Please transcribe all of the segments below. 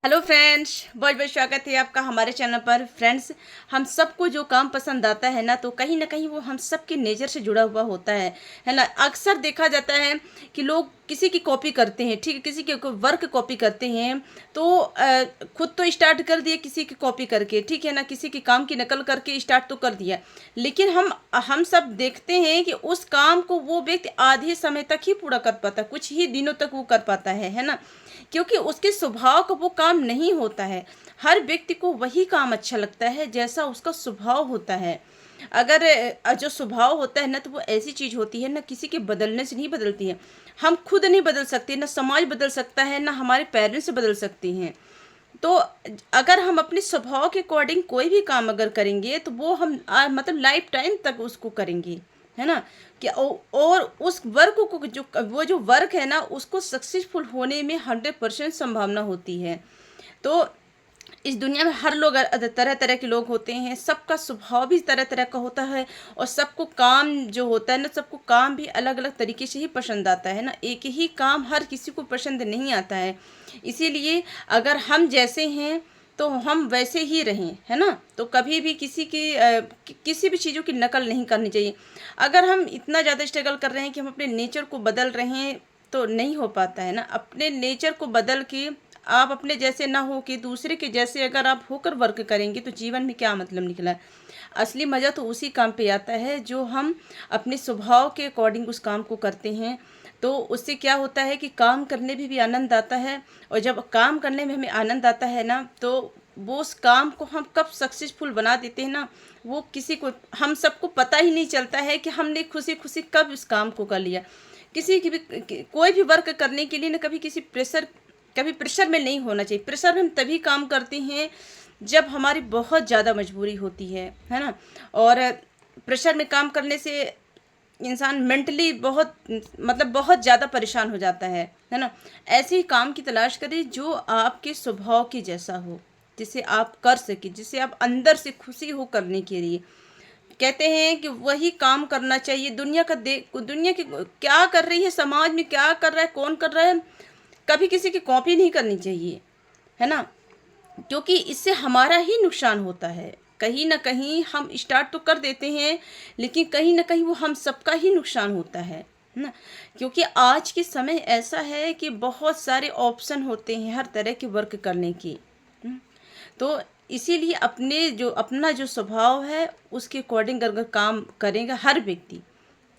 Hello friends, बहुत बहुत स्वागत है आपका हमारे चैनल पर। फ्रेंड्स, हम सबको जो काम पसंद आता है ना, तो कहीं ना कहीं वो हम सबके नेचर से जुड़ा हुआ होता है ना। अक्सर देखा जाता है कि लोग किसी की कॉपी करते हैं, ठीक है, किसी के वर्क कॉपी करते हैं तो खुद तो स्टार्ट कर दिए किसी की कॉपी करके, ठीक है ना, किसी के काम की नकल करके स्टार्ट तो कर दिया। लेकिन हम सब देखते हैं कि उस काम को वो व्यक्ति आधे समय तक ही पूरा कर पाता, कुछ ही दिनों तक वो कर पाता है ना, क्योंकि उसके स्वभाव का वो काम नहीं होता है। हर व्यक्ति को वही काम अच्छा लगता है जैसा उसका स्वभाव होता है। अगर जो स्वभाव होता है ना, तो वो ऐसी चीज़ होती है ना, किसी के बदलने से नहीं बदलती है। हम खुद नहीं बदल सकते, ना समाज बदल सकता है, ना हमारे पेरेंट्स बदल सकते हैं। तो अगर हम अपने स्वभाव के अकॉर्डिंग कोई भी काम अगर करेंगे तो वो हम मतलब लाइफ टाइम तक उसको करेंगे, है ना। कि और उस वर्क को जो वर्क है ना, उसको सक्सेसफुल होने में 100% संभावना होती है। तो इस दुनिया में हर लोग तरह तरह के लोग होते हैं, सबका स्वभाव भी तरह तरह का होता है। और सबको काम जो होता है ना, सबको काम भी अलग अलग तरीके से ही पसंद आता है ना, एक ही काम हर किसी को पसंद नहीं आता है। इसीलिए अगर हम जैसे हैं तो हम वैसे ही रहें, है ना। तो कभी भी किसी भी चीज़ों की नकल नहीं करनी चाहिए। अगर हम इतना ज़्यादा स्ट्रगल कर रहे हैं कि हम अपने नेचर को बदल रहे हैं तो नहीं हो पाता है ना। अपने नेचर को बदल के आप अपने जैसे ना हो कि दूसरे के जैसे अगर आप होकर वर्क करेंगे तो जीवन में क्या मतलब निकला है। असली मज़ा तो उसी काम पे आता है जो हम अपने स्वभाव के अकॉर्डिंग उस काम को करते हैं। तो उससे क्या होता है कि काम करने में भी आनंद आता है। और जब काम करने में हमें आनंद आता है ना, तो वो उस काम को हम कब सक्सेसफुल बना देते हैं ना, वो किसी को हम सबको पता ही नहीं चलता है कि हमने खुशी खुशी कब इस काम को कर लिया। किसी की भी कोई भी वर्क करने के लिए ना, कभी प्रेशर में नहीं होना चाहिए। प्रेशर में हम तभी काम करते हैं जब हमारी बहुत ज़्यादा मजबूरी होती है ना। और प्रेशर में काम करने से इंसान मेंटली बहुत ज़्यादा परेशान हो जाता है ना। ऐसे ही काम की तलाश करें जो आपके स्वभाव के जैसा हो, जिसे आप कर सके, जिसे आप अंदर से खुशी हो करने के लिए। कहते हैं कि वही काम करना चाहिए। दुनिया की क्या कर रही है, समाज में क्या कर रहा है, कौन कर रहा है, कभी किसी की कॉपी नहीं करनी चाहिए, है ना। क्योंकि इससे हमारा ही नुकसान होता है। कहीं ना कहीं हम स्टार्ट तो कर देते हैं, लेकिन कहीं ना कहीं वो हम सबका ही नुकसान होता है ना। क्योंकि आज के समय ऐसा है कि बहुत सारे ऑप्शन होते हैं हर तरह के वर्क करने की। तो इसीलिए अपना जो स्वभाव है उसके अकॉर्डिंग अगर काम करेगा हर व्यक्ति,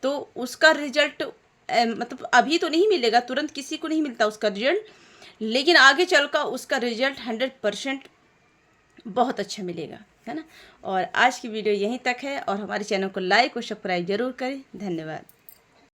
तो उसका रिजल्ट मतलब अभी तो नहीं मिलेगा, तुरंत किसी को नहीं मिलता उसका रिजल्ट, लेकिन आगे चलकर उसका रिजल्ट 100% बहुत अच्छा मिलेगा, है ना। और आज की वीडियो यहीं तक है, और हमारे चैनल को लाइक और सब्सक्राइब जरूर करें। धन्यवाद।